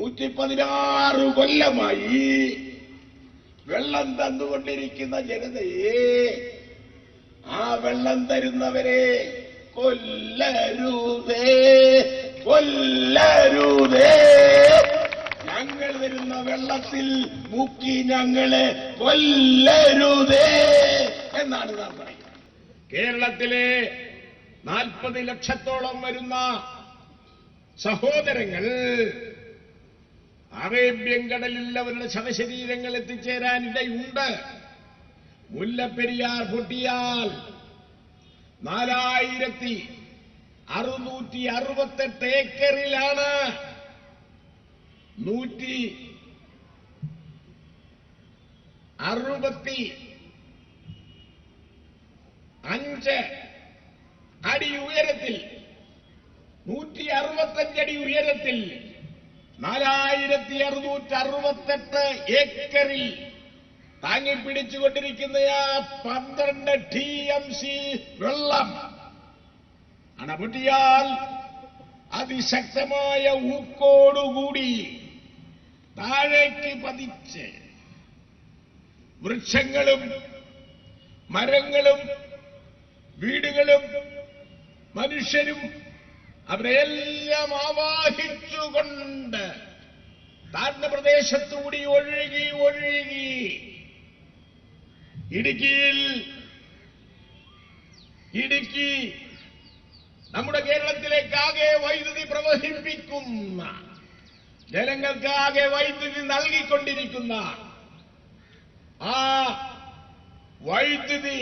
116 കൊല്ലമായി വെള്ളം തന്നുകൊണ്ടിരിക്കുന്ന ജനതയെ, ആ വെള്ളം തരുന്നവരെ കൊല്ലരുതേ, കൊല്ലരുതേ. ഞങ്ങൾ തരുന്ന വെള്ളത്തിൽ മുക്കി ഞങ്ങളെ കൊല്ലരുതേ എന്നാണ് നാം പറയുന്നത്. കേരളത്തിലെ 40 ലക്ഷത്തോളം വരുന്ന സഹോദരങ്ങൾ അറേബ്യൻ കടലിൽ അവരുടെ ശവശരീരങ്ങൾ എത്തിച്ചേരാനിടയുണ്ട്. മുല്ലപ്പെരിയാർ പൊട്ടിയാൽ 4668 ഏക്കറിലാണ് 165 അടി ഉയരത്തിൽ 165 അടി ഉയരത്തിൽ 4668 ഏക്കറിൽ താങ്ങിപ്പിടിച്ചുകൊണ്ടിരിക്കുന്ന 12 TMC വെള്ളം അണപൊട്ടിയാൽ അതിശക്തമായ ഊക്കോടുകൂടി താഴേക്ക് പതിച്ച് വൃക്ഷങ്ങളും മരങ്ങളും വീടുകളും മനുഷ്യരും അവരെല്ലാം ആവാഹിച്ചുകൊണ്ട് താഴ്ന്ന പ്രദേശത്തുകൂടി ഒഴുകി ഇടുക്കി നമ്മുടെ കേരളത്തിലേക്കാകെ വൈദ്യുതി പ്രവഹിപ്പിക്കുന്ന, ജനങ്ങൾക്കാകെ വൈദ്യുതി നൽകിക്കൊണ്ടിരിക്കുന്ന ആ വൈദ്യുതി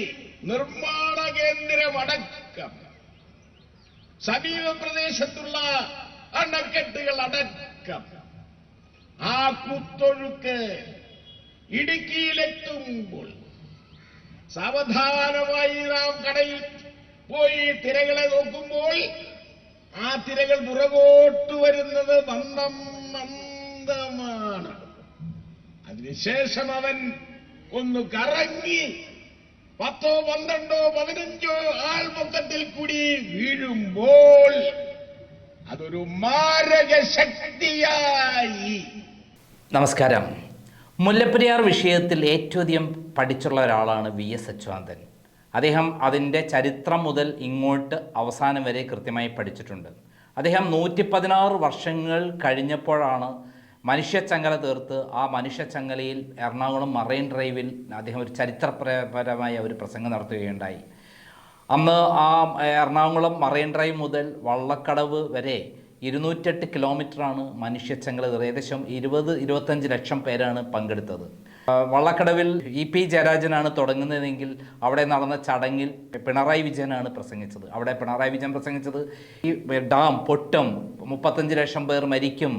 നിർമ്മാണ കേന്ദ്രമടക്കം സമീപ പ്രദേശത്തുള്ള അണക്കെട്ടുകൾ അടക്കം ആ കുത്തൊഴുക്ക് ഇടുക്കിയിലെത്തുമ്പോൾ സാവധാനമായി നാം കടയിൽ പോയി തിരകളെ നോക്കുമ്പോൾ ആ തിരകൾ പുറകോട്ട് വരുന്നത് മന്ദമാണ്. അതിനുശേഷം അവൻ ഒന്ന് കറങ്ങി 10, 12, 15 ആൾമൊത്തത്തിൽ കൂടി വീഴുമ്പോൾ അതൊരു മാരക ശക്തിയായി. നമസ്കാരം. മുല്ലപ്പെരിയാർ വിഷയത്തിൽ ഏറ്റവും അധികം പഠിച്ചുള്ള ഒരാളാണ് VS അച്യുതാനന്ദൻ. അദ്ദേഹം അതിൻ്റെ ചരിത്രം മുതൽ ഇങ്ങോട്ട് അവസാനം വരെ കൃത്യമായി പഠിച്ചിട്ടുണ്ട്. അദ്ദേഹം 116 വർഷങ്ങൾ കഴിഞ്ഞപ്പോഴാണ് മനുഷ്യച്ചങ്ങല തീർത്ത് ആ മനുഷ്യച്ചങ്ങലയിൽ എറണാകുളം മറൈൻ ഡ്രൈവിൽ അദ്ദേഹം ഒരു ചരിത്രപരമായ ഒരു പ്രസംഗം നടത്തുകയുണ്ടായി. അന്ന് ആ എറണാകുളം മറൈൻ ഡ്രൈവ് മുതൽ വള്ളക്കടവ് വരെ 208 കിലോമീറ്ററാണ് മനുഷ്യച്ചങ്ങല തീർത്ത്. ഏകദേശം 20-25 ലക്ഷം പേരാണ് പങ്കെടുത്തത്. വള്ളക്കടവിൽ EP ജയരാജനാണ് തുടങ്ങുന്നതെങ്കിൽ അവിടെ നടന്ന ചടങ്ങിൽ പിണറായി വിജയനാണ് പ്രസംഗിച്ചത്. അവിടെ പിണറായി വിജയൻ പ്രസംഗിച്ചത് ഈ ഡാം പൊട്ടും, 35 ലക്ഷം പേർ മരിക്കും,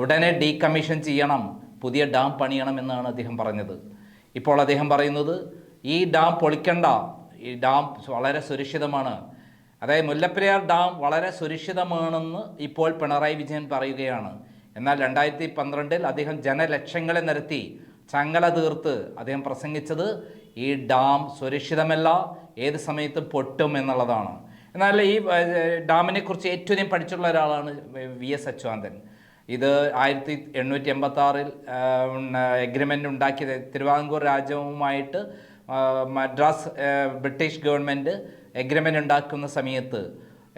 ഉടനെ ഡീകമ്മീഷൻ ചെയ്യണം, പുതിയ ഡാം പണിയണം എന്നാണ് അദ്ദേഹം പറഞ്ഞത്. ഇപ്പോൾ അദ്ദേഹം പറയുന്നത് ഈ ഡാം പൊളിക്കണ്ട, ഈ ഡാം വളരെ സുരക്ഷിതമാണ്. അതായത് മുല്ലപ്പെരിയാർ ഡാം വളരെ സുരക്ഷിതമാണെന്ന് ഇപ്പോൾ പിണറായി വിജയൻ പറയുകയാണ്. എന്നാൽ 2012 അദ്ദേഹം ജനലക്ഷങ്ങളെ നിരത്തി ചങ്ങല തീർത്ത് അദ്ദേഹം പ്രസംഗിച്ചത് ഈ ഡാം സുരക്ഷിതമല്ല, ഏത് സമയത്തും പൊട്ടും എന്നുള്ളതാണ്. എന്നാൽ ഈ ഡാമിനെ കുറിച്ച് ഏറ്റവും അധികം പഠിച്ചുള്ള ഒരാളാണ് VS അച്യുതാനന്ദൻ. ഇത് 1886 എഗ്രിമെൻ്റ് ഉണ്ടാക്കിയത് തിരുവിതാംകൂർ രാജ്യവുമായിട്ട് മദ്രാസ് ബ്രിട്ടീഷ് ഗവൺമെൻറ് എഗ്രിമെൻ്റ് ഉണ്ടാക്കുന്ന സമയത്ത്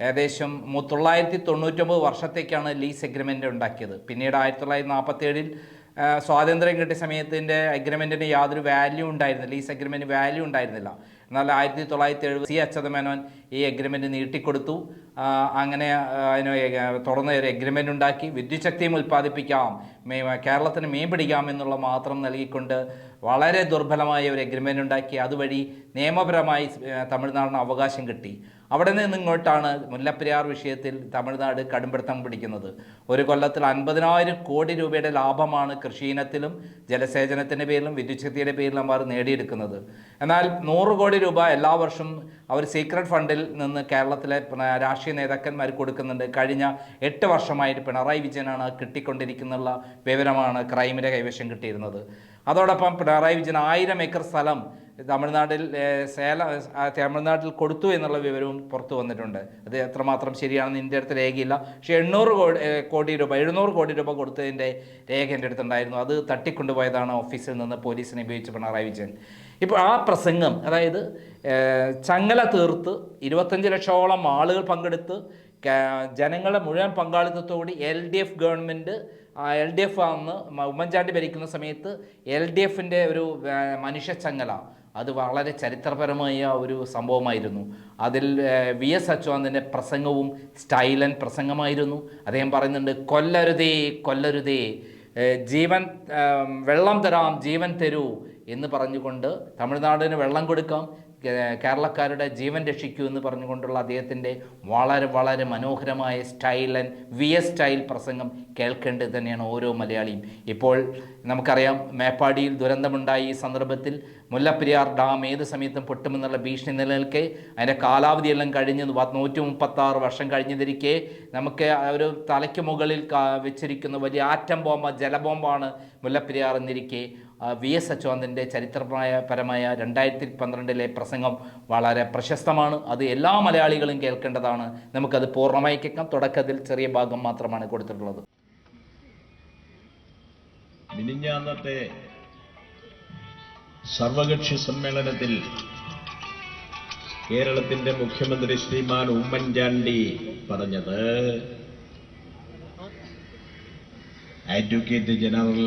ഏകദേശം 999 വർഷത്തേക്കാണ് ലീസ് എഗ്രിമെൻ്റ് ഉണ്ടാക്കിയത്. പിന്നീട് 1947 സ്വാതന്ത്ര്യം കിട്ടിയ സമയത്തിൻ്റെ എഗ്രിമെൻറ്റിന് യാതൊരു വാല്യൂ ഉണ്ടായിരുന്നില്ല, ലീസ് എഗ്രിമെൻറ്റ് വാല്യൂ ഉണ്ടായിരുന്നില്ല. എന്നാൽ 1970 C അച്യുതമേനോൻ ഈ എഗ്രിമെൻറ്റ് നീട്ടിക്കൊടുത്തു. അങ്ങനെ അതിന് തുറന്ന ഒരു എഗ്രിമെൻ്റ് ഉണ്ടാക്കി. വിദ്യുച്ഛക്തിയും ഉൽപ്പാദിപ്പിക്കാം, കേരളത്തിന് മീൻ പിടിക്കാം എന്നുള്ള മാത്രം നൽകിക്കൊണ്ട് വളരെ ദുർബലമായ ഒരു എഗ്രിമെൻ്റ് ഉണ്ടാക്കി. അതുവഴി നിയമപരമായി തമിഴ്നാടിന് അവകാശം കിട്ടി. അവിടെ നിന്ന് ഇങ്ങോട്ടാണ് മുല്ലപ്പെരിയാർ വിഷയത്തിൽ തമിഴ്നാട് കടുംപിടുത്തം പിടിക്കുന്നത്. ഒരു കൊല്ലത്തിൽ 50,000 കോടി രൂപയുടെ ലാഭമാണ് കൃഷി ഇനത്തിലും ജലസേചനത്തിൻ്റെ പേരിലും വിദ്യുച്ഛക്തിയുടെ പേരിലും അവർ നേടിയെടുക്കുന്നത്. എന്നാൽ 100 കോടി രൂപ എല്ലാ വർഷവും അവർ സീക്രട്ട് ഫണ്ടിൽ നിന്ന് കേരളത്തിലെ രാഷ്ട്രീയ നേതാക്കന്മാർ കൊടുക്കുന്നുണ്ട്. കഴിഞ്ഞ 8 വർഷമായിട്ട് പിണറായി വിജയനാണ് കിട്ടിക്കൊണ്ടിരിക്കുന്ന വിവരമാണ് ക്രൈമിൻ്റെ കൈവശം കിട്ടിയിരുന്നത്. അതോടൊപ്പം പിണറായി വിജയൻ 1000 ഏക്കർ സ്ഥലം തമിഴ്നാട്ടിൽ തമിഴ്നാട്ടിൽ കൊടുത്തു എന്നുള്ള വിവരവും പുറത്തു വന്നിട്ടുണ്ട്. അത് എത്രമാത്രം ശരിയാണെന്ന് എൻ്റെ അടുത്ത് രേഖയില്ല. പക്ഷേ 700 കോടി രൂപ കൊടുത്തതിൻ്റെ രേഖ എൻ്റെ അടുത്തുണ്ടായിരുന്നു. അത് തട്ടിക്കൊണ്ടുപോയതാണ് ഓഫീസിൽ നിന്ന് പോലീസിനെ ഉപയോഗിച്ച് പിണറായി വിജയൻ. ഇപ്പോൾ ആ പ്രസംഗം, അതായത് ചങ്ങല തീർത്ത് 25 ലക്ഷത്തോളം ആളുകൾ പങ്കെടുത്ത് ജനങ്ങളുടെ മുഴുവൻ പങ്കാളിത്തത്തോടെ LDF ഗവൺമെൻറ്, LDF അന്ന് ഉമ്മൻചാണ്ടി ഭരിക്കുന്ന സമയത്ത് LDFൻ്റെ ഒരു മനുഷ്യച്ചങ്ങല, അത് വളരെ ചരിത്രപരമായ ഒരു സംഭവമായിരുന്നു. അതിൽ VS അച്യുതാനന്ദൻ്റെ പ്രസംഗവും സ്റ്റൈലൻ പ്രസംഗമായിരുന്നു. അദ്ദേഹം പറയുന്നുണ്ട്, കൊല്ലരുതേ കൊല്ലരുതേ, ജീവൻ വെള്ളം തരാം ജീവൻ തരൂ എന്ന് പറഞ്ഞുകൊണ്ട് തമിഴ്നാടിന് വെള്ളം കൊടുക്കാം, കേരളക്കാരുടെ ജീവൻ രക്ഷിക്കൂ എന്ന് പറഞ്ഞുകൊണ്ടുള്ള അദ്ദേഹത്തിൻ്റെ വളരെ വളരെ മനോഹരമായ സ്റ്റൈലൻ VS സ്റ്റൈൽ പ്രസംഗം കേൾക്കേണ്ടത് തന്നെയാണ് ഓരോ മലയാളിയും. ഇപ്പോൾ നമുക്കറിയാം, മേപ്പാടിയിൽ ദുരന്തമുണ്ടായി. ഈ സന്ദർഭത്തിൽ മുല്ലപ്പെരിയാർ ഡാം ഏത് സമയത്തും പൊട്ടുമെന്നുള്ള ഭീഷണി നിലനിൽക്കെ അതിൻ്റെ കാലാവധിയെല്ലാം കഴിഞ്ഞ് 136 വർഷം കഴിഞ്ഞതിരിക്കെ നമുക്ക് ഒരു തലയ്ക്ക് മുകളിൽ വെച്ചിരിക്കുന്ന വലിയ ആറ്റം ബോംബ്, ജലബോംബാണ് മുല്ലപ്പെരിയാർ എന്നിരിക്കെ VS അച്യുതാനന്ദൻ്റെ ചരിത്രപരമായ 2012 പ്രസംഗം വളരെ പ്രശസ്തമാണ്. അത് എല്ലാ മലയാളികളും കേൾക്കേണ്ടതാണ്. നമുക്കത് പൂർണ്ണമായി കേൾക്കാം. തുടക്കത്തിൽ ചെറിയ ഭാഗം മാത്രമാണ് കൊടുത്തിട്ടുള്ളത്. മിനിഞ്ഞാന്നത്തെ സർവകക്ഷി സമ്മേളനത്തിൽ കേരളത്തിന്റെ മുഖ്യമന്ത്രി ശ്രീമാൻ ഉമ്മൻചാണ്ടി പറഞ്ഞത്, അഡ്വക്കേറ്റ് ജനറൽ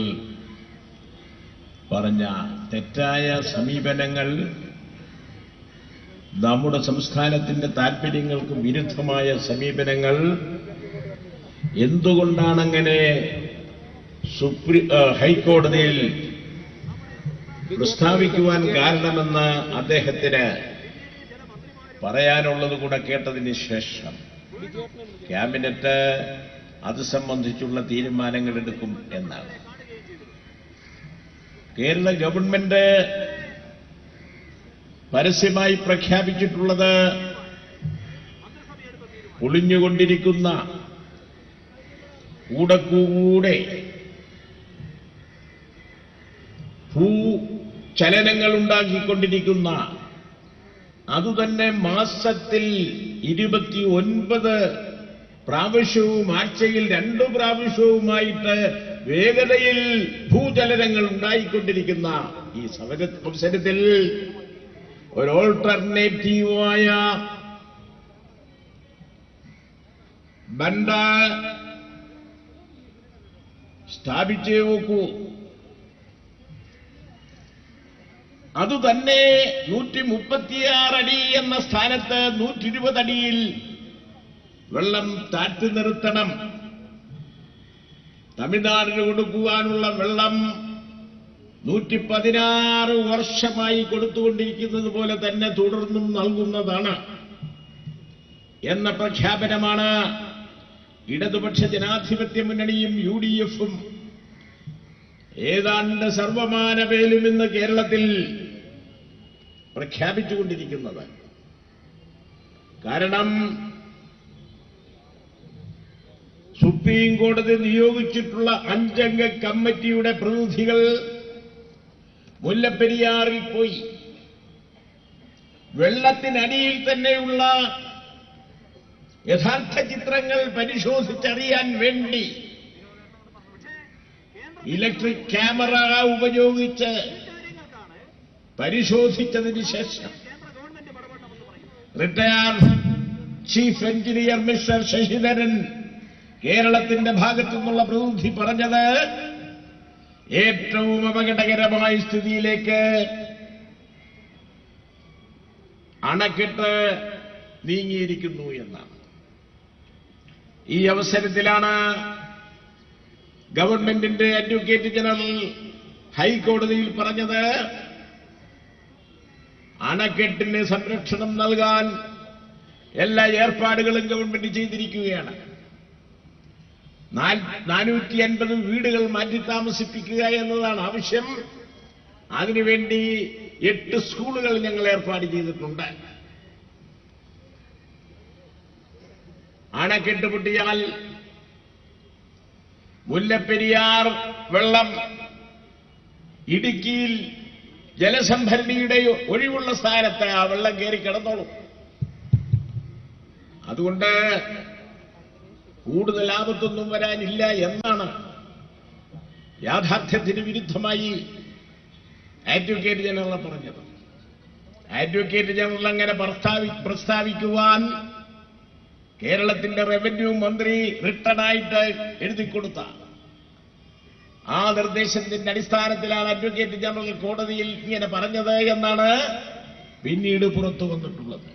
പറഞ്ഞ തെറ്റായ സമീപനങ്ങൾ, നമ്മുടെ സംസ്ഥാനത്തിന്റെ താൽപര്യങ്ങൾക്ക് വിരുദ്ധമായ സമീപനങ്ങൾ എന്തുകൊണ്ടാണങ്ങനെ ഹൈക്കോടതിയിൽ പ്രസ്താവിക്കുവാൻ കാരണമെന്ന് അദ്ദേഹത്തിന് പറയാനുള്ളത് കൂടെ കേട്ടതിന് ശേഷം ക്യാബിനറ്റ് അത് സംബന്ധിച്ചുള്ള തീരുമാനങ്ങൾ എടുക്കും എന്നാണ്. കേരള ഗവൺമെന്റ് പരസ്യമായി പ്രഖ്യാപിച്ചിട്ടുള്ളത് പൊളിഞ്ഞുകൊണ്ടിരിക്കുന്ന, കൂടെ ഭൂചലനങ്ങൾ ഉണ്ടാക്കിക്കൊണ്ടിരിക്കുന്ന, അതുതന്നെ മാസത്തിൽ 29 പ്രാവശ്യവും ആഴ്ചയിൽ 2 പ്രാവശ്യവുമായിട്ട് വേഗതയിൽ ഭൂചലനങ്ങൾ ഉണ്ടായിക്കൊണ്ടിരിക്കുന്ന ഈ അവസരത്തിൽ ഒരു ഓൾട്ടർനേറ്റീവായ ബണ്ട് സ്ഥാപിച്ചേ നോക്കൂ. അതുതന്നെ 136 അടി എന്ന സ്ഥാനത്ത് 120 അടിയിൽ വെള്ളം താഴ്ത്തി നിർത്തണം. തമിഴ്നാടിന് കൊടുക്കുവാനുള്ള വെള്ളം 116 വർഷമായി കൊടുത്തുകൊണ്ടിരിക്കുന്നത് പോലെ തന്നെ തുടർന്നും നൽകുന്നതാണ് എന്ന പ്രഖ്യാപനമാണ് ഇടതുപക്ഷ ജനാധിപത്യ മുന്നണിയും UDF-ഉം ഏതാണ്ട് സർവമാനവേലും ഇന്ന് കേരളത്തിൽ പ്രഖ്യാപിച്ചുകൊണ്ടിരിക്കുന്നത്. കാരണം സുപ്രീം കോടതി നിയോഗിച്ചിട്ടുള്ള 5-അംഗ കമ്മിറ്റിയുടെ പ്രതിനിധികൾ മുല്ലപ്പെരിയാറിൽ പോയി വെള്ളത്തിനടിയിൽ തന്നെയുള്ള യഥാർത്ഥ ചിത്രങ്ങൾ പരിശോധിച്ചറിയാൻ വേണ്ടി ഇലക്ട്രിക് ക്യാമറ ഉപയോഗിച്ച് പരിശോധിച്ചതിന് ശേഷം retired chief engineer mister Sasidharan കേരളത്തിന്റെ ഭാഗത്തു നിന്നുള്ള പ്രതിനിധി പറഞ്ഞത് ഏറ്റവും അപകടകരമായ സ്ഥിതിയിലേക്ക് അണക്കെട്ട് നീങ്ങിയിരിക്കുന്നു എന്നാണ്. ഈ അവസരത്തിലാണ് ഗവൺമെന്റിന്റെ അഡ്വക്കേറ്റ് ജനറൽ ഹൈക്കോടതിയിൽ പറഞ്ഞത്, അണക്കെട്ടിന് സംരക്ഷണം നൽകാൻ എല്ലാ ഏർപ്പാടുകളും ഗവൺമെന്റ് ചെയ്തിരിക്കുകയാണ്. 450 വീടുകൾ മാറ്റി താമസിപ്പിക്കുക എന്നതാണ് ആവശ്യം. അതിനുവേണ്ടി 8 സ്കൂളുകൾ ഞങ്ങൾ ഏർപ്പാട് ചെയ്തിട്ടുണ്ട്. അണക്കെട്ട് പൊട്ടിയാൽ മുല്ലപ്പെരിയാർ വെള്ളം ഇടുക്കിയിൽ ജലസംഭരണിയുടെ ഒഴിവുള്ള സ്ഥാനത്ത് ആ വെള്ളം കയറി കിടന്നോളും. അതുകൊണ്ട് കൂടുതൽ ആപത്തൊന്നും വരാനില്ല എന്നാണ് യാഥാർത്ഥ്യത്തിന് വിരുദ്ധമായി അഡ്വക്കേറ്റ് ജനറൽ പറഞ്ഞത്. അഡ്വക്കേറ്റ് ജനറൽ അങ്ങനെ പ്രസ്താവിക്കുവാൻ കേരളത്തിന്റെ റവന്യൂ മന്ത്രി റിട്ടേണായിട്ട് എഴുതിക്കൊടുത്ത ആ നിർദ്ദേശത്തിന്റെ അടിസ്ഥാനത്തിലാണ് അഡ്വക്കേറ്റ് ജനറൽ കോടതിയിൽ ഇങ്ങനെ പറഞ്ഞത് എന്നാണ് പിന്നീട് പുറത്തു വന്നിട്ടുള്ളത്.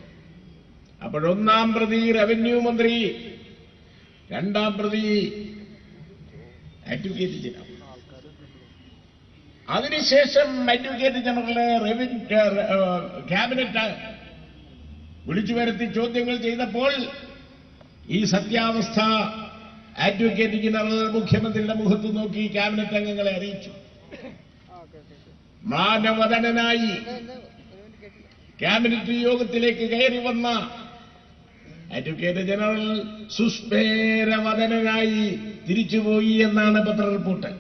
അപ്പോഴൊന്നാം പ്രതി റവന്യൂ മന്ത്രി, രണ്ടാം പ്രതി അഡ്വക്കേറ്റ് ജനറൽ. അതിനുശേഷം അഡ്വക്കേറ്റ് ജനറൽ ക്യാബിനറ്റ് വിളിച്ചു വരുത്തി ചോദ്യങ്ങൾ ചെയ്തപ്പോൾ ഈ സത്യാവസ്ഥ അഡ്വക്കേറ്റ് ജനറൽ മുഖ്യമന്ത്രിയുടെ മുഖത്ത് നോക്കി ക്യാബിനറ്റ് അംഗങ്ങളെ അറിയിച്ചു. മാനവദനായി ക്യാബിനറ്റ് യോഗത്തിലേക്ക് കയറി വന്ന അഡ്വക്കേറ്റ് ജനറൽ സുസ്മേരവദനായി തിരിച്ചുപോയി എന്നാണ് പത്ര റിപ്പോർട്ട്.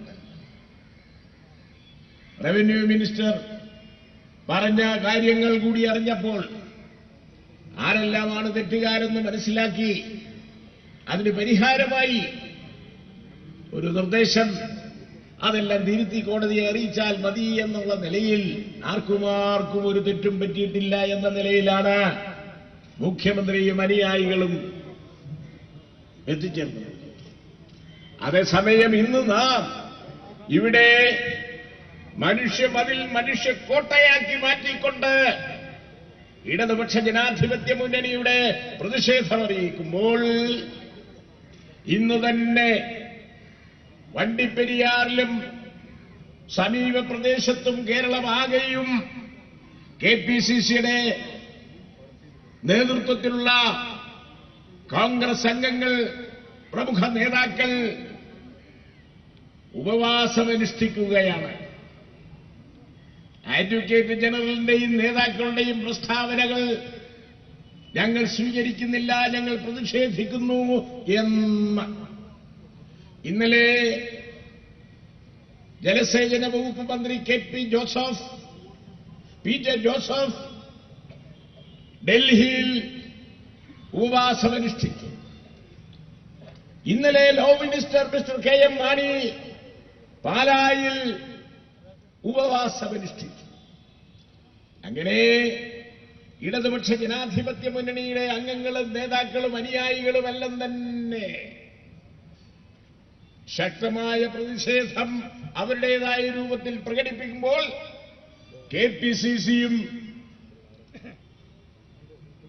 റവന്യൂ മിനിസ്റ്റർ പറഞ്ഞ കാര്യങ്ങൾ കൂടി അറിഞ്ഞപ്പോൾ ആരെല്ലാമാണ് തെറ്റുകാരെന്ന് മനസ്സിലാക്കി അതിന് പരിഹാരമായി ഒരു നിർദ്ദേശം, അതെല്ലാം തിരുത്തി കോടതിയെ അറിയിച്ചാൽ മതി എന്നുള്ള നിലയിൽ ആർക്കും ഒരു തെറ്റും പറ്റിയിട്ടില്ല എന്ന നിലയിലാണ് മുഖ്യമന്ത്രിയും അനുയായികളും എത്തിച്ചേർന്നത്. അതേസമയം ഇന്ന് നാം ഇവിടെ മനുഷ്യക്കോട്ടയാക്കി മാറ്റിക്കൊണ്ട് ഇടതുപക്ഷ ജനാധിപത്യ മുന്നണിയുടെ പ്രതിഷേധം അറിയിക്കുമ്പോൾ ഇന്ന് തന്നെ വണ്ടിപ്പെരിയാറിലും സമീപ പ്രദേശത്തും കേരളമാകെയും KPCCയുടെ നേതൃത്വത്തിലുള്ള കോൺഗ്രസ് അംഗങ്ങൾ, പ്രമുഖ നേതാക്കൾ ഉപവാസമനുഷ്ഠിക്കുകയാണ്. അഡ്വക്കേറ്റ് ജനറലിന്റെയും നേതാക്കളുടെയും പ്രസ്താവനകൾ ഞങ്ങൾ സ്വീകരിക്കുന്നില്ല, ഞങ്ങൾ പ്രതിഷേധിക്കുന്നു എന്ന് ഇന്നലെ ജലസേചന വകുപ്പ് മന്ത്രി പി.ജെ. ജോസഫ് ഡൽഹിയിൽ ഉപവാസമനുഷ്ഠിച്ചു. ഇന്നലെ law minister mister KM Mani പാലായിൽ ഉപവാസമനുഷ്ഠിച്ചു. അങ്ങനെ ഇടതുപക്ഷ ജനാധിപത്യ മുന്നണിയുടെ അംഗങ്ങളും നേതാക്കളും അനുയായികളും എല്ലാം തന്നെ ശക്തമായ പ്രതിഷേധം അവരുടേതായ രൂപത്തിൽ പ്രകടിപ്പിക്കുമ്പോൾ KPCCയും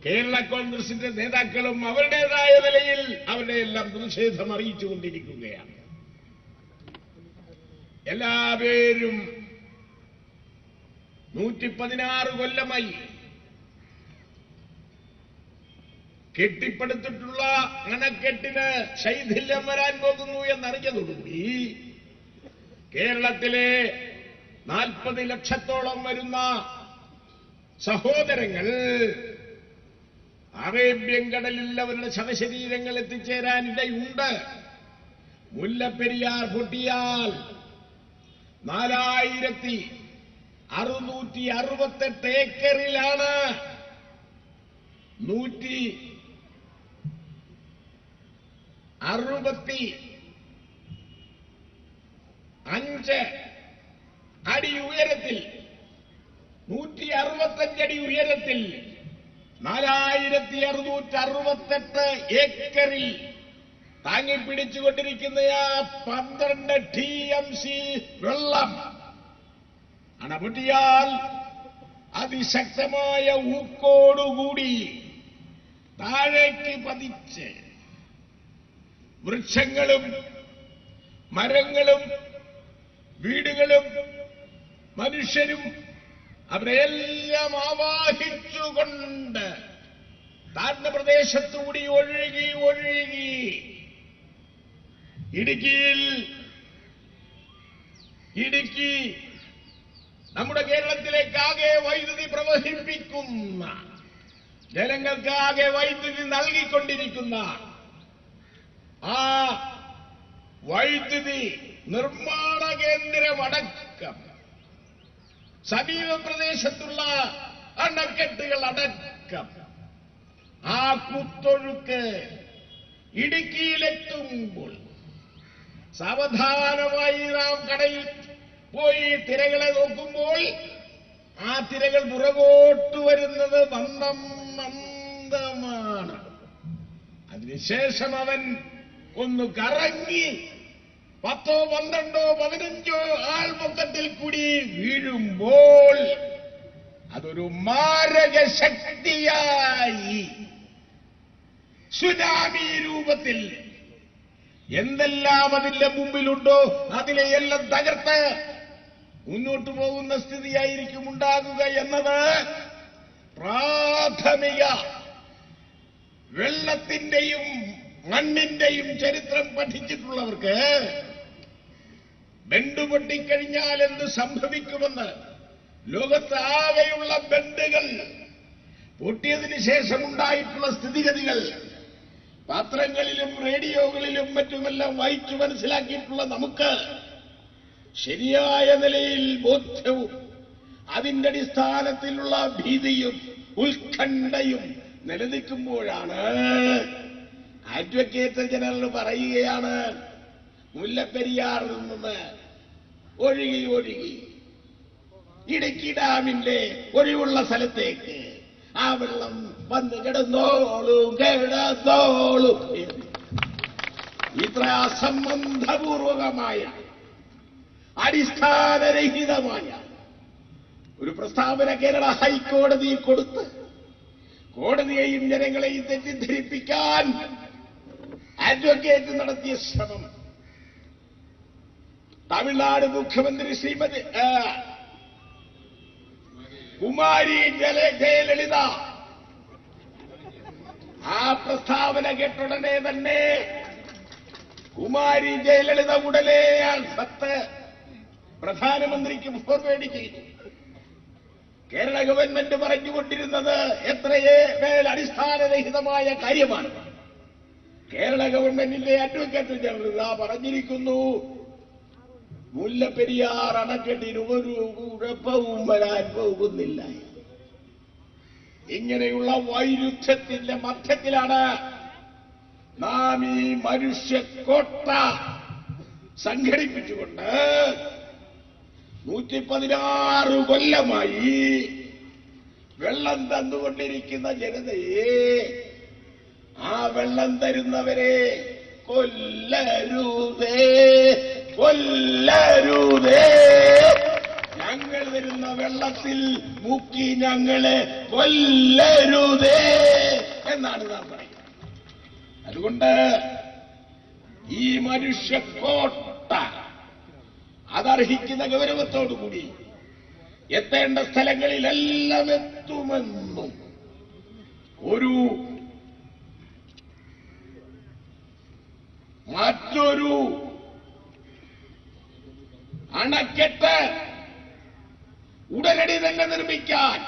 കേരള കോൺഗ്രസിന്റെ നേതാക്കളും അവരുടേതായ നിലയിൽ അവരുടെ എല്ലാം പ്രതിഷേധം അറിയിച്ചുകൊണ്ടിരിക്കുകയാണ്. എല്ലാവരും 116 കൊല്ലമായി കെട്ടിപ്പടുത്തിട്ടുള്ള അണക്കെട്ടിന് ശൈഥില്യം വരാൻ പോകുന്നു എന്നറിഞ്ഞതോടുകൂടി കേരളത്തിലെ 40 ലക്ഷത്തോളം വരുന്ന സഹോദരങ്ങൾ അറേബ്യൻ കടലിൽ അവരുടെ ശവശരീരങ്ങൾ എത്തിച്ചേരാനിടയുണ്ട്. മുല്ലപ്പെരിയാർ പൊട്ടിയാൽ 4668 ഏക്കറിലാണ് 165 അടി ഉയരത്തിൽ 165 അടി ഉയരത്തിൽ 4668 ഏക്കറിൽ താങ്ങിപ്പിടിച്ചുകൊണ്ടിരിക്കുന്ന ആ 12 TMC വെള്ളം അണപൊട്ടിയാൽ അതിശക്തമായ ഊക്കോടുകൂടി താഴേക്ക് പതിച്ച് വൃക്ഷങ്ങളും മരങ്ങളും വീടുകളും മനുഷ്യരും അവരെല്ലാം ആവാഹിച്ചുകൊണ്ട് താഴ്ന്ന പ്രദേശത്തുകൂടി ഒഴുകി ഇടുക്കി നമ്മുടെ കേരളത്തിലേക്കാകെ വൈദ്യുതി പ്രവഹിപ്പിക്കുന്ന, ജനങ്ങൾക്കാകെ വൈദ്യുതി നൽകിക്കൊണ്ടിരിക്കുന്ന ആ വൈദ്യുതി നിർമ്മാണ കേന്ദ്രമടക്കം സമീപ പ്രദേശത്തുള്ള അണക്കെട്ടുകൾ അടക്കം ആ കുത്തൊഴുക്ക് ഇടുക്കിയിലെത്തുമ്പോൾ സാവധാനമായി നാം കടലിൽ പോയി തിരകളെ നോക്കുമ്പോൾ ആ തിരകൾ പുറകോട്ട് വരുന്നത് മന്ദമാണ്. അതിനുശേഷം അവൻ ഒന്ന് കറങ്ങി 10, 12, 15 ആൾമൊത്തത്തിൽ കൂടി വീഴുമ്പോൾ അതൊരു മാരക ശക്തിയായി സുനാമി രൂപത്തിൽ എന്തെല്ലാം അതിന്റെ മുമ്പിലുണ്ടോ അതിലെയെല്ലാം തകർത്ത് മുന്നോട്ടു പോകുന്ന സ്ഥിതിയായിരിക്കും ഉണ്ടാകുക എന്നത് പ്രാഥമിക വെള്ളത്തിന്റെയും മണ്ണിന്റെയും ചരിത്രം പഠിച്ചിട്ടുള്ളവർക്ക് ബണ്ട് പൊട്ടിക്കഴിഞ്ഞാൽ എന്ത് സംഭവിക്കുമെന്ന്, ലോകത്താകെയുള്ള ബണ്ടുകൾ പൊട്ടിയതിനു ശേഷമുണ്ടായിട്ടുള്ള സ്ഥിതിഗതികൾ പത്രങ്ങളിലും റേഡിയോകളിലും മറ്റുമെല്ലാം വായിച്ചു മനസ്സിലാക്കിയിട്ടുള്ള നമുക്ക് ശരിയായ നിലയിൽ ബോധ്യവും അതിന്റെ അടിസ്ഥാനത്തിലുള്ള ഭീതിയും ഉത്കണ്ഠയും നിലനിൽക്കുമ്പോഴാണ് അഡ്വക്കേറ്റ് ജനറൽ പറയുകയാണ്, മുല്ലപ്പെരിയാറിൽ നിന്ന് ഒഴുകി ഇടുക്കി ഡാമിന്റെ ഒഴിവുള്ള സ്ഥലത്തേക്ക് ആ വെള്ളം വന്ന് കിടന്നോളൂ. ഇത്ര അസംബന്ധപൂർവകമായ അടിസ്ഥാനരഹിതമായ ഒരു പ്രസ്താവന കേരള ഹൈക്കോടതി കൊടുത്ത് കോടതിയെയും ജനങ്ങളെയും തെറ്റിദ്ധരിപ്പിക്കാൻ അഡ്വക്കേറ്റ് നടത്തിയ ശ്രമം തമിഴ്നാട് മുഖ്യമന്ത്രി ശ്രീമതി കുമാരി ജയലളിത ആ പ്രസ്താവന കേട്ടുടനെ തന്നെ കുമാരി ജയലളിത ഉടനെ ആ കത്ത് പ്രധാനമന്ത്രിക്ക് ഫോർവേഡ് ചെയ്തു. കേരള ഗവൺമെന്റ് പറഞ്ഞുകൊണ്ടിരുന്നത് എത്രയേ മേൽ അടിസ്ഥാനരഹിതമായ കാര്യമാണ്. കേരള ഗവൺമെന്റിന്റെ അഡ്വക്കേറ്റ് ജനറൽ പറഞ്ഞിരിക്കുന്നു, മുല്ലപ്പെരിയാർ അണക്കെട്ടിന് ഒരു കുഴപ്പവും വരാൻ പോകുന്നില്ല. ഇങ്ങനെയുള്ള വൈരുദ്ധ്യത്തിന്റെ മധ്യത്തിലാണ് നാം ഈ മനുഷ്യക്കോട്ട സംഘടിപ്പിച്ചുകൊണ്ട് 116 കൊല്ലമായി വെള്ളം തന്നുകൊണ്ടിരിക്കുന്ന ജനതയെ, ആ വെള്ളം തരുന്നവരെ കൊല്ലരുതേ, ഞങ്ങൾ തരുന്ന വെള്ളത്തിൽ മുക്കി ഞങ്ങളെ കൊല്ലരുതേ എന്നാണ് നാം പറയുന്നത്. അതുകൊണ്ട് ഈ മനുഷ്യക്കോട്ട അതർഹിക്കുന്ന ഗൗരവത്തോടുകൂടി എത്തേണ്ട സ്ഥലങ്ങളിലെല്ലാം എത്തുമെന്നും ഒരു മറ്റൊരു അണക്കെട്ട് ഉടനടി തന്നെ നിർമ്മിക്കാൻ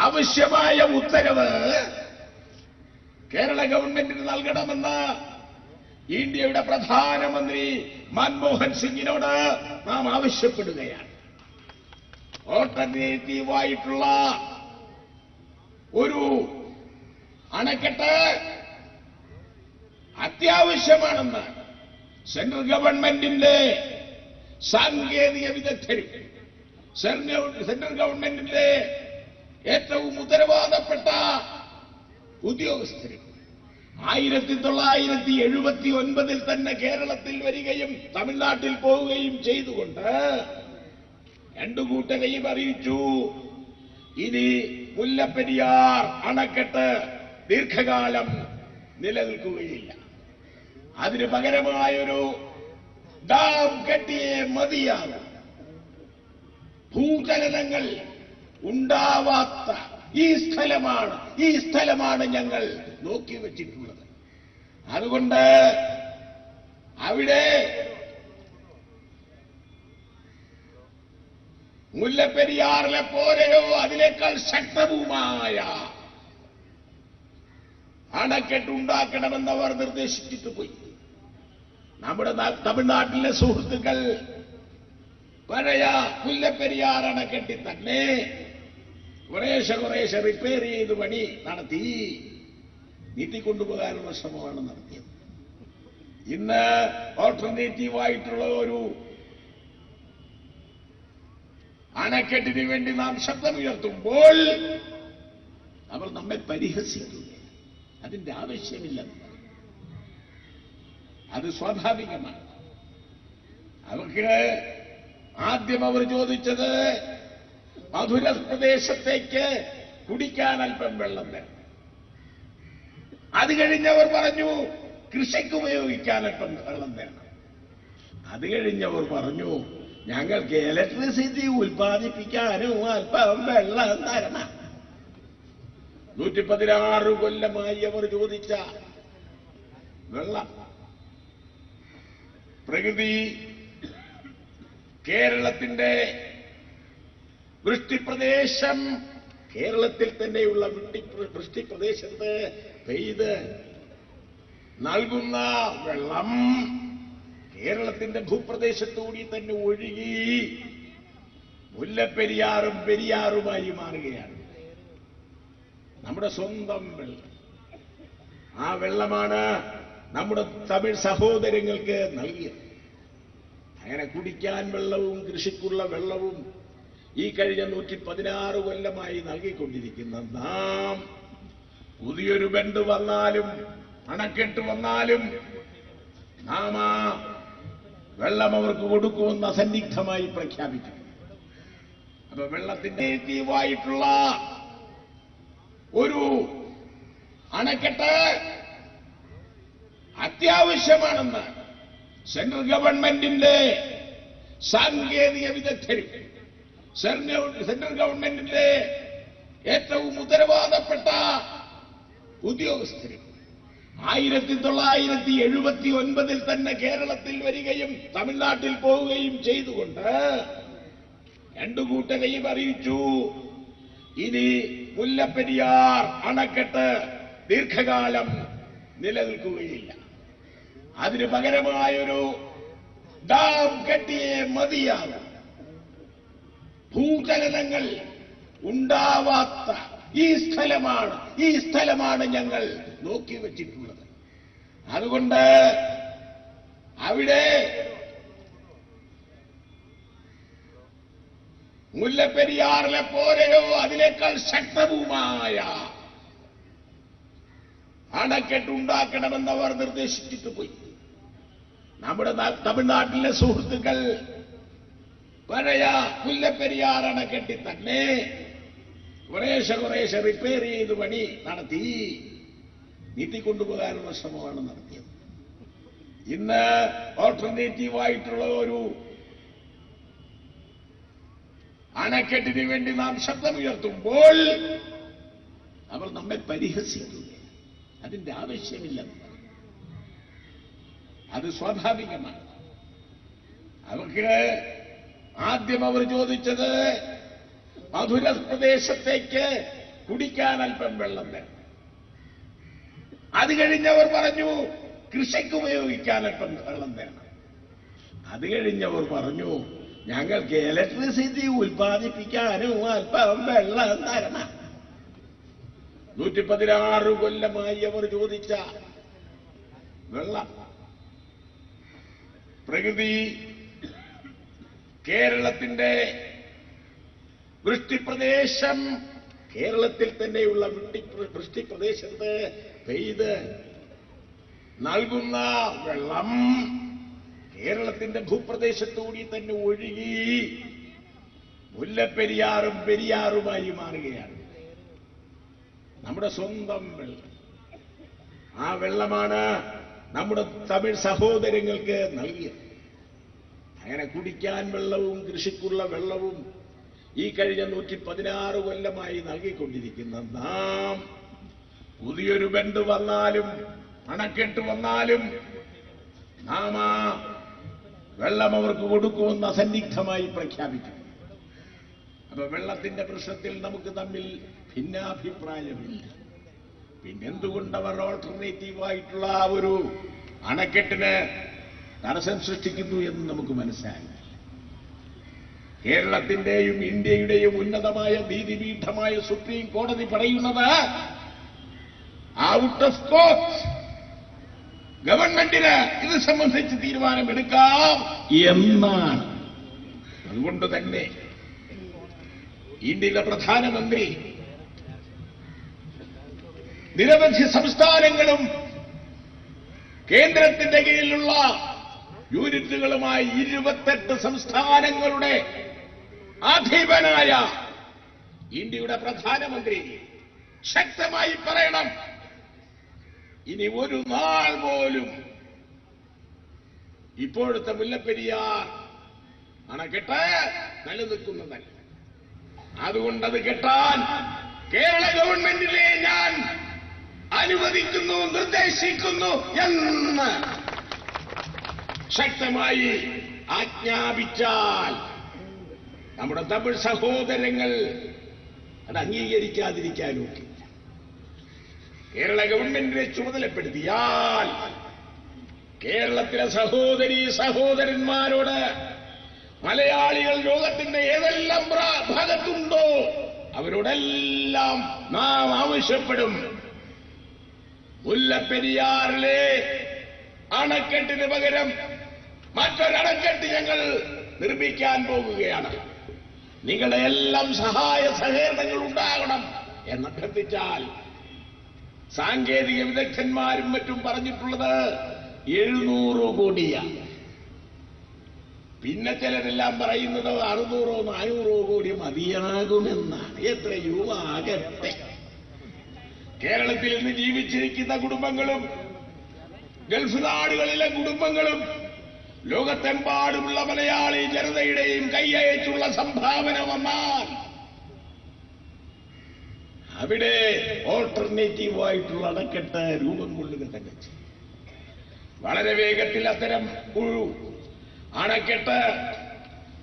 ആവശ്യമായ ഉത്തരവ് കേരള ഗവൺമെന്റിന് നൽകണമെന്ന് ഇന്ത്യയുടെ പ്രധാനമന്ത്രി മൻമോഹൻ സിംഗിനോട് നാം ആവശ്യപ്പെടുകയാണ്. ഓൾട്ടർനേറ്റീവായിട്ടുള്ള ഒരു അണക്കെട്ട് അത്യാവശ്യമാണെന്ന് സെൻട്രൽ ഗവൺമെന്റിന്റെ സാങ്കേതിക വിദഗ്ധരും സെൻട്രൽ ഗവൺമെന്റിന്റെ ഏറ്റവും ഉത്തരവാദപ്പെട്ട ഉദ്യോഗസ്ഥരും 1979 തന്നെ കേരളത്തിൽ വരികയും തമിഴ്നാട്ടിൽ പോവുകയും ചെയ്തുകൊണ്ട് രണ്ടു കൂട്ടരെയും അറിയിച്ചു, ഇനി മുല്ലപ്പെരിയാർ അണക്കെട്ട് ദീർഘകാലം നിലനിൽക്കുകയില്ല, അതിന് പകരമായൊരു ഡാം കെട്ടിയേ മതിയാകും, ഭൂചലനങ്ങൾ ഉണ്ടാവാത്ത ഈ സ്ഥലമാണ് ഞങ്ങൾ നോക്കി വച്ചിട്ടുള്ളത്. അതുകൊണ്ട് അവിടെ മുല്ലപ്പെരിയാറിലെ പോലെയോ അതിനേക്കാൾ ശക്തവുമായ അണക്കെട്ടുണ്ടാക്കണമെന്ന് അവർ നിർദ്ദേശിച്ചിട്ട് പോയി. നമ്മുടെ തമിഴ്നാട്ടിലെ സുഹൃത്തുക്കൾ പഴയ മുല്ലപ്പെരിയാർ അണക്കെട്ടി തന്നെ കുറേശ്ശെ റിപ്പയർ ചെയ്ത് പണി നടത്തി നീട്ടിക്കൊണ്ടുപോകാനുള്ള ശ്രമമാണ് നടത്തിയത്. ഇന്ന് ഓൾട്ടർനേറ്റീവായിട്ടുള്ള ഒരു അണക്കെട്ടിന് വേണ്ടി നാം ശബ്ദമുയർത്തുമ്പോൾ അവർ നമ്മെ പരിഹസിക്കുക. അതിന്റെ ആവശ്യമില്ല. അത് സ്വാഭാവികമാണ്. അവർക്ക് ആദ്യം അവർ ചോദിച്ചത് മധുര പ്രദേശത്തേക്ക് കുടിക്കാൻ അല്പം വെള്ളം തരണം. അത് കഴിഞ്ഞവർ പറഞ്ഞു കൃഷിക്ക് ഉപയോഗിക്കാൻ അല്പം വെള്ളം തരണം. അത് കഴിഞ്ഞവർ പറഞ്ഞു ഞങ്ങൾക്ക് ഇലക്ട്രിസിറ്റി ഉൽപ്പാദിപ്പിക്കാനും അല്പം വെള്ളം തരണം. 116 കൊല്ലമായി അവർ ചോദിച്ച വെള്ളം. പ്രകൃതി കേരളത്തിന്റെ വൃഷ്ടിപ്രദേശം, കേരളത്തിൽ തന്നെയുള്ള വൃഷ്ടിപ്രദേശത്ത് പെയ്ത് നൽകുന്ന വെള്ളം കേരളത്തിന്റെ ഭൂപ്രദേശത്തുകൂടി തന്നെ ഒഴുകി മുല്ലപ്പെരിയാറും പെരിയാറുമായി മാറുകയാണ്. നമ്മുടെ സ്വന്തം വെള്ളം. ആ വെള്ളമാണ് നമ്മുടെ തമിഴ് സഹോദരങ്ങൾക്ക് നൽകിയത്. അങ്ങനെ കുടിക്കാൻ വെള്ളവും കൃഷിക്കുള്ള വെള്ളവും ഈ കഴിഞ്ഞ 116 കൊല്ലമായി നൽകിക്കൊണ്ടിരിക്കുന്ന നാം പുതിയൊരു ബണ്ട് വന്നാലും അണക്കെട്ട് വന്നാലും നാം ആ വെള്ളം അവർക്ക് കൊടുക്കുമെന്ന് അസന്നിഗ്ധമായി പ്രഖ്യാപിക്കും. അപ്പൊ വെള്ളത്തിന്റെ തീവായിട്ടുള്ള ഒരു അണക്കെട്ട് അത്യാവശ്യമാണെന്ന് സെൻട്രൽ ഗവൺമെന്റിന്റെ സാങ്കേതിക വിദഗ്ധരും സെൻട്രൽ ഗവൺമെന്റിന്റെ ഏറ്റവും ഉത്തരവാദപ്പെട്ട ഉദ്യോഗസ്ഥരും 1979 തന്നെ കേരളത്തിൽ വരികയും തമിഴ്നാട്ടിൽ പോവുകയും ചെയ്തുകൊണ്ട് രണ്ടു കൂട്ടരെയും അറിയിച്ചു, ഇനി മുല്ലപ്പെരിയാർ അണക്കെട്ട് ദീർഘകാലം നിലനിൽക്കുകയില്ല. അതിന് പകരമായൊരു ഡാം കെട്ടിയേ മതിയാകും. ഭൂചലനങ്ങൾ ഉണ്ടാവാത്ത ഈ സ്ഥലമാണ് ഞങ്ങൾ നോക്കി വച്ചിട്ടുള്ളത്. അതുകൊണ്ട് അവിടെ മുല്ലപ്പെരിയാറിലെ പോലെയോ അതിനേക്കാൾ ശക്തവുമായ അണക്കെട്ടുണ്ടാക്കണമെന്ന് അവർ നിർദ്ദേശിച്ചിട്ട് പോയി. നമ്മുടെ തമിഴ്നാട്ടിലെ സുഹൃത്തുക്കൾ പഴയ മുല്ലപ്പെരിയാർ അണക്കെട്ടി തന്നെ കുറേശ്ശെ റിപ്പയർ ചെയ്ത് പണി നടത്തി നീട്ടിക്കൊണ്ടുപോകാനുള്ള ശ്രമമാണ് നടത്തിയത്. ഇന്ന് ഓൾട്ടർനേറ്റീവായിട്ടുള്ള ഒരു അണക്കെട്ടിന് വേണ്ടി നാം ശബ്ദമുയർത്തുമ്പോൾ അവർ നമ്മെ പരിഹസിക്കുക. അതിന്റെ ആവശ്യമില്ല. അത് സ്വാഭാവികമാണ്. അവർക്ക് ആദ്യം അവർ ചോദിച്ചത് മധുര പ്രദേശത്തേക്ക് കുടിക്കാൻ അല്പം വെള്ളം തരണം. അത് കഴിഞ്ഞവർ പറഞ്ഞു കൃഷിക്ക് ഉപയോഗിക്കാൻ അല്പം വെള്ളം തരണം. അത് കഴിഞ്ഞവർ പറഞ്ഞു ഞങ്ങൾക്ക് ഇലക്ട്രിസിറ്റി ഉൽപ്പാദിപ്പിക്കാനും അല്പം വെള്ളം തരണം. 116 കൊല്ലമായി അവർ ചോദിച്ച വെള്ളം. പ്രകൃതി കേരളത്തിന്റെ വൃഷ്ടിപ്രദേശം, കേരളത്തിൽ തന്നെയുള്ള വൃഷ്ടിപ്രദേശത്ത് പെയ്ത് നൽകുന്ന വെള്ളം കേരളത്തിന്റെ ഭൂപ്രദേശത്തുകൂടി തന്നെ ഒഴുകി മുല്ലപ്പെരിയാറും പെരിയാറുമായി മാറുകയാണ്. നമ്മുടെ സ്വന്തം വെള്ളം. ആ വെള്ളമാണ് നമ്മുടെ തമിഴ് സഹോദരങ്ങൾക്ക് നൽകിയത്. അങ്ങനെ കുടിക്കാൻ വെള്ളവും കൃഷിക്കുള്ള വെള്ളവും ഈ കഴിഞ്ഞ 116 കൊല്ലമായി നൽകിക്കൊണ്ടിരിക്കുന്ന നാം പുതിയൊരു ബണ്ട് വന്നാലും അണക്കെട്ട് വന്നാലും നാം ആ വെള്ളം അവർക്ക് കൊടുക്കുമെന്ന് അസന്നിഗ്ധമായി പ്രഖ്യാപിക്കും. അപ്പൊ വെള്ളത്തിന്റെ പ്രശ്നത്തിൽ നമുക്ക് തമ്മിൽ ഭിന്നാഭിപ്രായമില്ല. പിന്നെന്തുകൊണ്ടവർ ഓൾട്ടർനേറ്റീവായിട്ടുള്ള ആ ഒരു അണക്കെട്ടിന് തടസ്സം സൃഷ്ടിക്കുന്നു എന്ന് നമുക്ക് മനസ്സിലായി. കേരളത്തിന്റെയും ഇന്ത്യയുടെയും ഉന്നതമായ നീതിപീഠമായ സുപ്രീം കോടതി പറയുന്നത് ഔട്ട് ഓഫ് കോർട്ട് ഗവൺമെന്റിന് ഇത് സംബന്ധിച്ച് തീരുമാനമെടുക്കാം എന്നാണ്. അതുകൊണ്ട് തന്നെ ഇന്ത്യയിലെ പ്രധാനമന്ത്രി നിരവധി സംസ്ഥാനങ്ങളും കേന്ദ്രത്തിന്റെ കീഴിലുള്ള യൂണിറ്റുകളുമായി 28 സംസ്ഥാനങ്ങളുടെ അധിപനായ ഇന്ത്യയുടെ പ്രധാനമന്ത്രി ശക്തമായി പറയണം, ഇനി ഒരു നാൾ പോലും ഇപ്പോഴത്തെ മുല്ലപ്പെരിയാർ അണക്കെട്ട് നിലനിൽക്കുന്നതല്ല. അതുകൊണ്ടത് കെട്ടാൻ കേരള ഗവൺമെന്റിനെ ഞാൻ അനുവദിക്കുന്നു, നിർദ്ദേശിക്കുന്നു എന്ന് ശക്തമായി ആജ്ഞാപിച്ചാൽ നമ്മുടെ തമിഴ് സഹോദരങ്ങൾ അത് അംഗീകരിക്കാതിരിക്കാനൊക്കെ. കേരള ഗവൺമെന്റിനെ ചുമതലപ്പെടുത്തിയാൽ കേരളത്തിലെ സഹോദരീ സഹോദരന്മാരോട് മലയാളികൾ ലോകത്തിന്റെ ഏതെല്ലാം ഭാഗത്തുണ്ടോ അവരോടെല്ലാം നാം ആവശ്യപ്പെടും, മുല്ലപ്പെരിയാറിലെ അണക്കെട്ടിന് പകരം മറ്റൊരണക്കെട്ട് ഞങ്ങൾ നിർമ്മിക്കാൻ പോകുകയാണ്, നിങ്ങളുടെ എല്ലാം സഹായ സഹകരണങ്ങൾ ഉണ്ടാകണം എന്നഭ്യർത്ഥിച്ചാൽ സാങ്കേതിക വിദഗ്ധന്മാരും മറ്റും പറഞ്ഞിട്ടുള്ളത് 700 കോടിയാണ്. പിന്നെ ചിലരെല്ലാം പറയുന്നത് 600-400 കോടി മതിയാകുമെന്നാണ്. എത്ര രൂപ ആകട്ടെ. കേരളത്തിൽ ഇന്ന് ജീവിച്ചിരിക്കുന്ന കുടുംബങ്ങളും ഗൾഫ് നാടുകളിലെ കുടുംബങ്ങളും ലോകത്തെമ്പാടുമുള്ള മലയാളി ജനതയുടെയും കൈയയച്ചുള്ള സംഭാവന വന്നാൽ അവിടെ ഓൾട്ടർനേറ്റീവായിട്ടുള്ള അണക്കെട്ട് രൂപം കൊള്ളുക തന്നെ ചെയ്യും. വളരെ വേഗത്തിൽ അത്തരം ഒരു അണക്കെട്ട്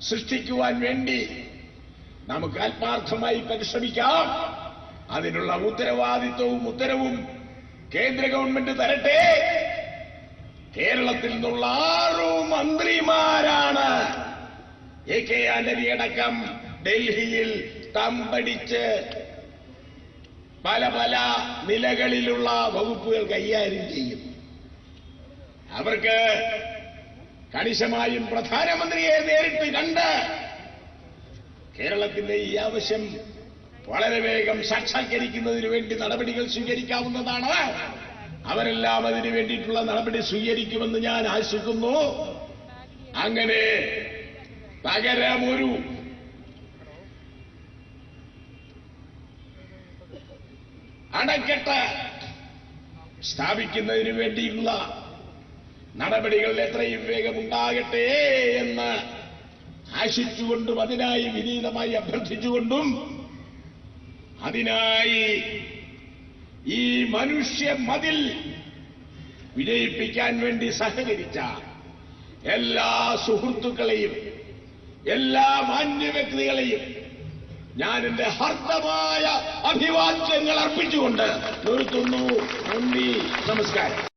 സൃഷ്ടിക്കുവാൻ വേണ്ടി നമുക്ക് ആത്മാർത്ഥമായി പരിശ്രമിക്കാം. അതിനുള്ള ഉത്തരവാദിത്വവും ഉത്തരവും കേന്ദ്ര ഗവൺമെന്റ് തരട്ടെ. കേരളത്തിൽ നിന്നുള്ള 6 മന്ത്രിമാരാണ് AK ആന്റണി അടക്കം ഡൽഹിയിൽ തമ്പടിച്ച് പല പല നിലകളിലുള്ള വകുപ്പുകൾ കൈകാര്യം ചെയ്യും. അവർക്ക് കണിശമായും പ്രധാനമന്ത്രിയെ നേരിട്ട് കണ്ട് കേരളത്തിന്റെ ഈ ആവശ്യം വളരെ വേഗം സാക്ഷാത്കരിക്കുന്നതിന് വേണ്ടി നടപടികൾ സ്വീകരിക്കാവുന്നതാണ്. അവരെല്ലാം അതിനു വേണ്ടിയിട്ടുള്ള നടപടി സ്വീകരിക്കുമെന്ന് ഞാൻ ആശിക്കുന്നു. അങ്ങനെ പകരമൊരു അണക്കെട്ട് സ്ഥാപിക്കുന്നതിന് വേണ്ടിയുള്ള നടപടികൾ എത്രയും വേഗം ഉണ്ടാകട്ടെ എന്ന് ആശിച്ചുകൊണ്ടും അതിനായി വിനീതമായി അഭ്യർത്ഥിച്ചുകൊണ്ടും അതിനായി ഈ മനുഷ്യ മതിൽ വിജയിപ്പിക്കാൻ വേണ്ടി സഹകരിച്ച എല്ലാ സുഹൃത്തുക്കളെയും എല്ലാ മാന്യ വ്യക്തികളെയും ഞാൻ എന്റെ ഹർദ്ദമായ അഭിവാദ്യങ്ങൾ അർപ്പിച്ചുകൊണ്ട് നിർത്തുന്നു. നന്ദി, നമസ്കാരം.